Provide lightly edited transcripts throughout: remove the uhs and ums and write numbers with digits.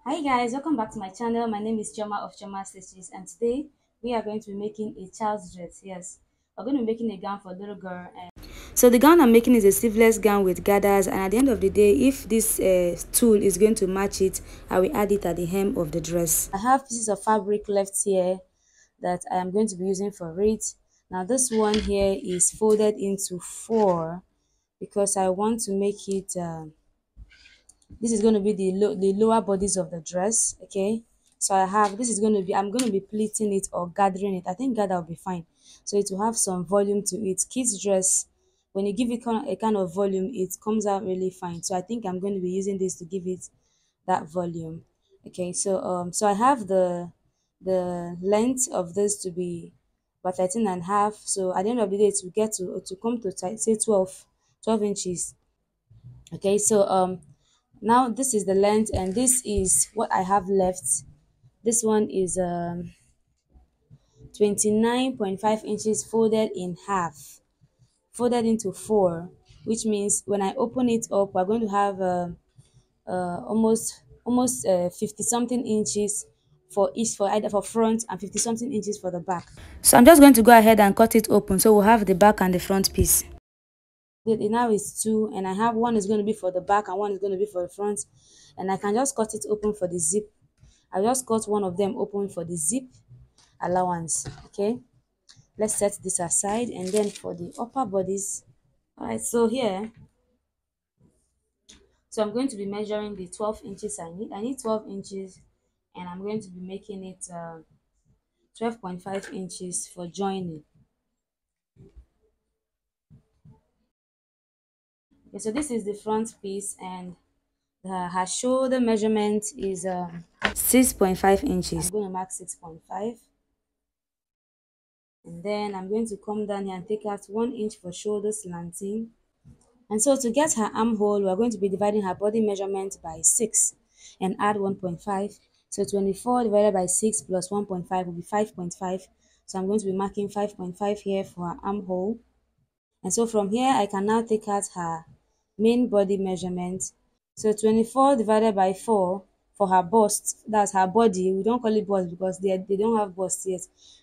Hi guys, welcome back to my channel. My name is Choma of Choma Stitches, and today we are going to be making a child's dress. Yes, we're going to be making a gown for a little girl. So the gown I'm making is a sleeveless gown with gathers, and at the end of the day, if this tool is going to match it, I will add it at the hem of the dress. I have pieces of fabric left here that I am going to be using for it. Now this one here is folded into four because I want to make it this is going to be the lower bodies of the dress. Okay, so I have, this is going to be, I'm going to be pleating it or gathering it. I think gather will be fine, so it will have some volume to it. Kids dress, when you give it a kind of volume, it comes out really fine. So I think I'm going to be using this to give it that volume. Okay, so I have the length of this to be about 13 and a half. So at the end of the day, to get to come to say 12 inches. Okay, so now this is the length, and this is what I have left. This one is 29.5 inches folded in half, folded into four, which means when I open it up, we're going to have almost 50 something inches for each, for either for front, and 50 something inches for the back. So I'm just going to go ahead and cut it open, so we'll have the back and the front piece. It now is two, and I have one is going to be for the back and one is going to be for the front, and I can just cut it open for the zip. I just cut one of them open for the zip allowance. Okay, let's set this aside, and then for the upper bodies. All right, so here, so I'm going to be measuring the 12 inches I need 12 inches, and I'm going to be making it 12.5 inches for joining. Okay, so this is the front piece, and her shoulder measurement is 6.5 inches. I'm going to mark 6.5, and then I'm going to come down here and take out 1 inch for shoulder slanting. And so to get her armhole, we're going to be dividing her body measurement by 6 and add 1.5. So 24 divided by 6 plus 1.5 will be 5.5. So I'm going to be marking 5.5 here for her armhole. And so from here, I can now take out her main body measurement. So 24 divided by 4 for her bust, that's her body. We don't call it bust because they don't have bust yet.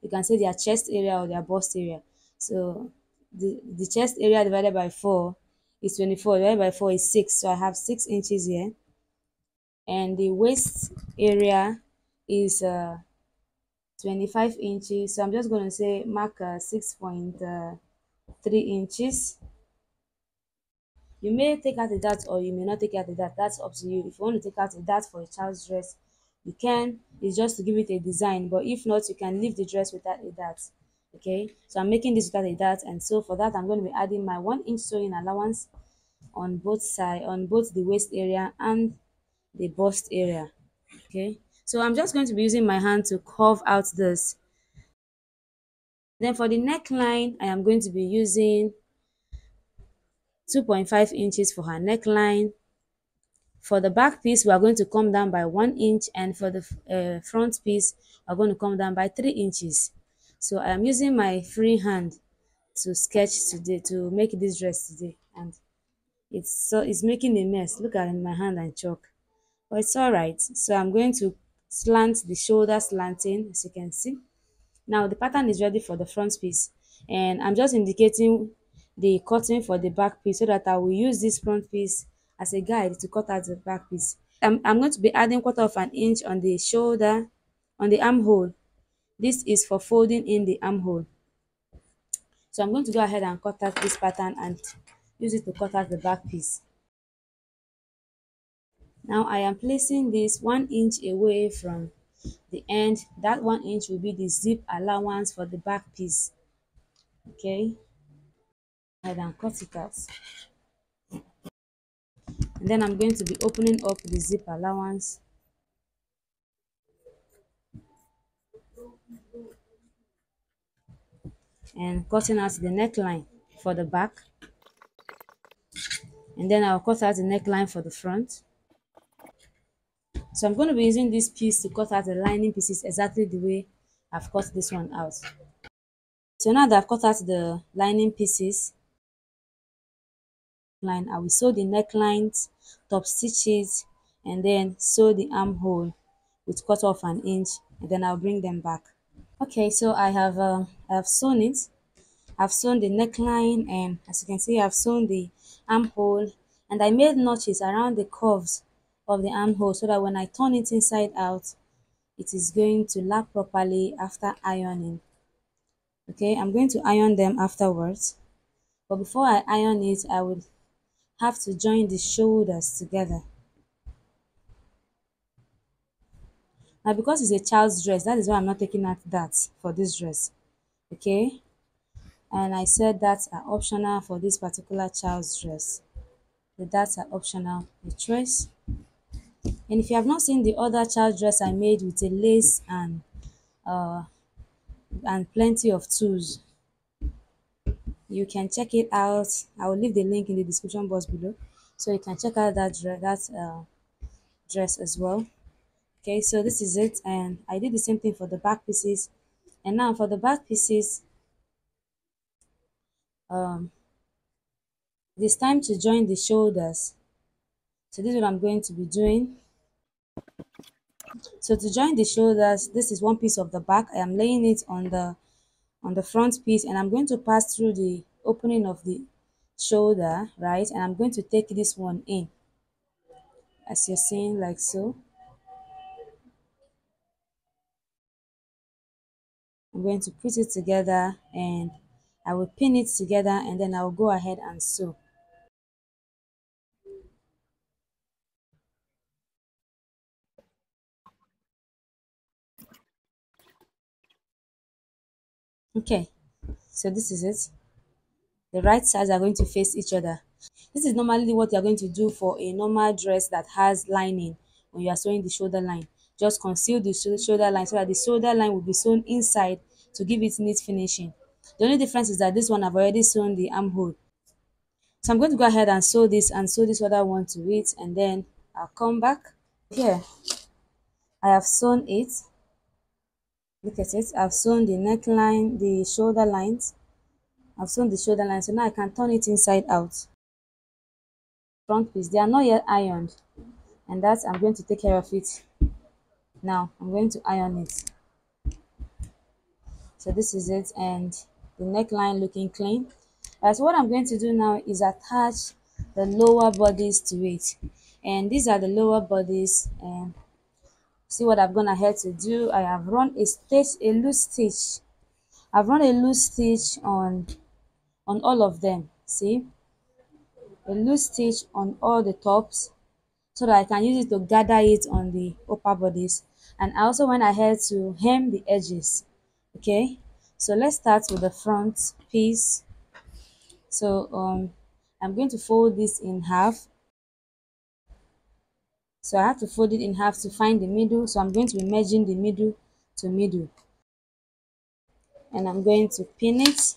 You can say their chest area or their bust area. So the chest area divided by 4 is 24, divided by 4 is 6. So I have 6 inches here. And the waist area is 25 inches. So I'm just going to say mark 6.3 inches. You may take out a dart or you may not take out a dart. That's up to you. If you want to take out a dart for a child's dress, you can. It's just to give it a design. But if not, you can leave the dress without a dart. Okay, so I'm making this without a dart, and so for that I'm going to be adding my 1 inch sewing allowance on both sides, on both the waist area and the bust area. Okay, so I'm just going to be using my hand to curve out this. Then for the neckline, I am going to be using 2.5 inches for her neckline. For the back piece, we are going to come down by 1 inch, and for the front piece, we're going to come down by 3 inches. So I am using my free hand to sketch today, to make this dress today, and it's making a mess. Look at my hand and chalk, but it's all right. So I'm going to slant the shoulder slanting, as you can see. Now the pattern is ready for the front piece, and I'm just indicating the cutting for the back piece so that I will use this front piece as a guide to cut out the back piece. I'm going to be adding 1/4 inch on the shoulder, on the armhole. This is for folding in the armhole. So I'm going to go ahead and cut out this pattern and use it to cut out the back piece. Now I am placing this 1 inch away from the end. That 1 inch will be the zip allowance for the back piece. Okay, and then cut it out, and then I'm going to be opening up the zip allowance and cutting out the neckline for the back, and then I'll cut out the neckline for the front. So I'm going to be using this piece to cut out the lining pieces exactly the way I've cut this one out. So now that I've cut out the lining pieces, I will sew the necklines, top stitches, and then sew the armhole with cut off an inch, and then I'll bring them back. Okay, so I have sewn it. I've sewn the neckline, and as you can see, I've sewn the armhole, and I made notches around the curves of the armhole so that when I turn it inside out, it is going to lap properly after ironing. Okay, I'm going to iron them afterwards, but before I iron it, I would have to join the shoulders together. Now, because it's a child's dress, that is why I'm not taking out that for this dress. Okay, and I said that are optional for this particular child's dress. The darts are optional, the choice. And if you have not seen the other child dress I made with a lace and plenty of tools, you can check it out. I will leave the link in the description box below, so you can check out dress as well. Okay, so this is it, and I did the same thing for the back pieces. And now for the back pieces, it is time to join the shoulders. So this is what I'm going to be doing. So to join the shoulders, this is one piece of the back. I am laying it on the front piece, and I'm going to pass through the opening of the shoulder, right? And I'm going to take this one in, as you're seeing, like so. I'm going to put it together, and I will pin it together, and then I'll go ahead and sew. Okay, so this is it. The right sides are going to face each other. This is normally what you're going to do for a normal dress that has lining. When you are sewing the shoulder line, just conceal the shoulder line so that the shoulder line will be sewn inside to give it neat finishing. The only difference is that this one I've already sewn the armhole. So I'm going to go ahead and sew this and sew this other one to it, and then I'll come back. Here I have sewn it. Look at it. I've sewn the neckline, the shoulder lines. I've sewn the shoulder line, so now I can turn it inside out. Front piece, they are not yet ironed, and that I'm going to take care of it now. I'm going to iron it. So this is it, and the neckline looking clean. So what I'm going to do now is attach the lower bodies to it, and these are the lower bodies. And see what I've gone ahead to do. I have run a loose stitch. I've run a loose stitch on all of them. See, a loose stitch on all the tops, so that I can use it to gather it on the upper bodies. And I also went ahead to hem the edges. Okay, so let's start with the front piece. So I'm going to fold this in half. So I have to fold it in half to find the middle. So I'm going to be merging the middle to middle, and I'm going to pin it.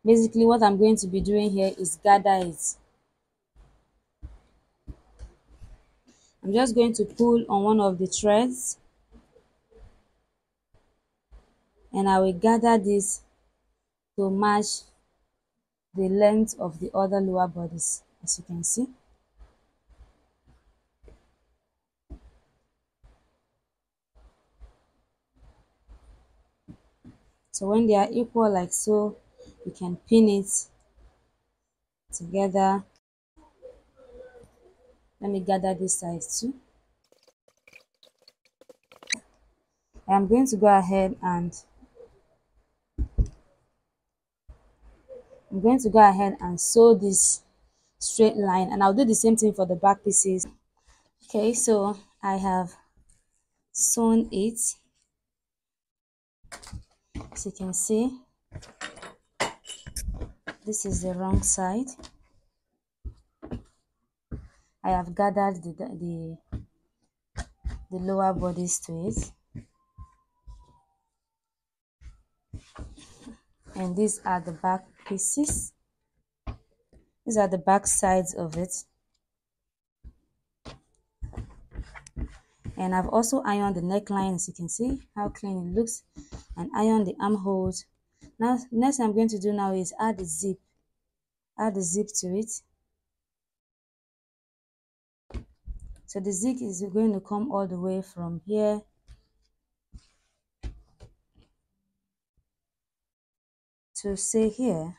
Basically what I'm going to be doing here is gather it. I'm just going to pull on one of the threads, and I will gather this to match the length of the other lower bodies, as you can see. So when they are equal like so, you can pin it together. Let me gather this side too. I'm going to go ahead and sew this straight line, and I'll do the same thing for the back pieces. Okay, so I have sewn it. As you can see, this is the wrong side. I have gathered the lower bodies to it, and these are the back pieces. These are the back sides of it. And I've also ironed the neckline, as you can see how clean it looks, and iron the armholes. Now next I'm going to do now is add the zip. add the zip to it. So the zip is going to come all the way from here to say here.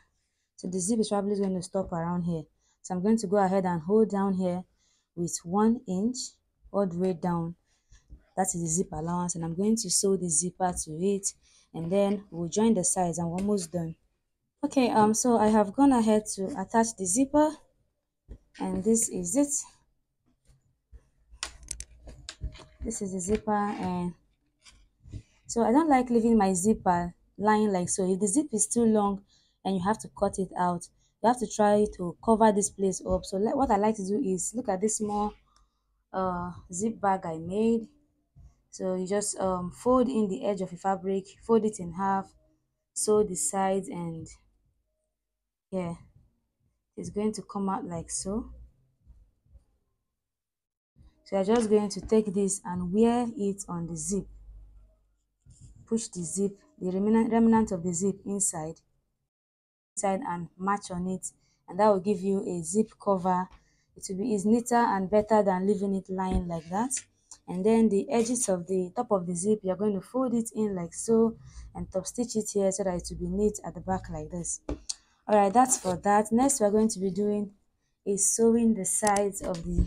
So the zip is probably going to stop around here. So I'm going to go ahead and hold down here with 1 inch all the way down. That is the zip allowance, and I'm going to sew the zipper to it, and then we'll join the sides and we're almost done. Okay, so I have gone ahead to attach the zipper, and this is it. This is the zipper, and so I don't like leaving my zipper lying like so. If the zip is too long and you have to cut it out, you have to try to cover this place up. So what I like to do is look at this small zip bag I made. So you just fold in the edge of a fabric, fold it in half, sew the sides, and yeah, it's going to come out like so. So you're just going to take this and wear it on the zip. Push the zip, the remnant of the zip inside and match on it, and that will give you a zip cover. It will be is neater and better than leaving it lying like that. And then the edges of the top of the zip, you're going to fold it in like so and top stitch it here so that it will be neat at the back like this. All right, that's for that. Next we're going to be doing is sewing the sides of the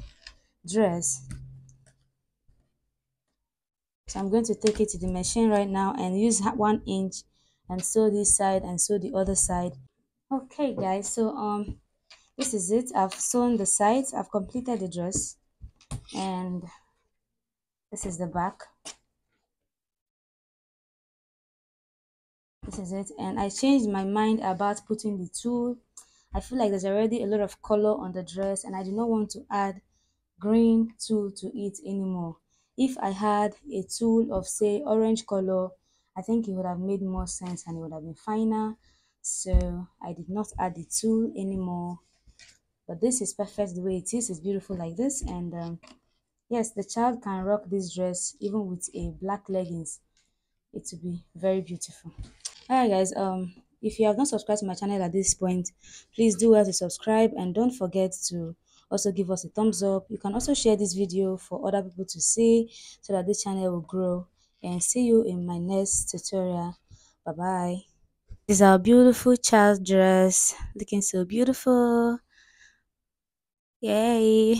dress. So I'm going to take it to the machine right now and use 1 inch and sew this side and sew the other side. Okay guys, so this is it. I've sewn the sides, I've completed the dress, and this is the back. This is it. And I changed my mind about putting the tulle. I feel like there's already a lot of color on the dress and I do not want to add green tulle to it anymore. If I had a tulle of say orange color, I think it would have made more sense and it would have been finer. So I did not add the tulle anymore. But this is perfect the way it is. It's beautiful like this, and yes, the child can rock this dress even with a black leggings. It will be very beautiful. Alright guys, if you have not subscribed to my channel at this point, please do well to subscribe and don't forget to also give us a thumbs up. You can also share this video for other people to see so that this channel will grow. And see you in my next tutorial. Bye bye. This is our beautiful child dress, looking so beautiful. Yay.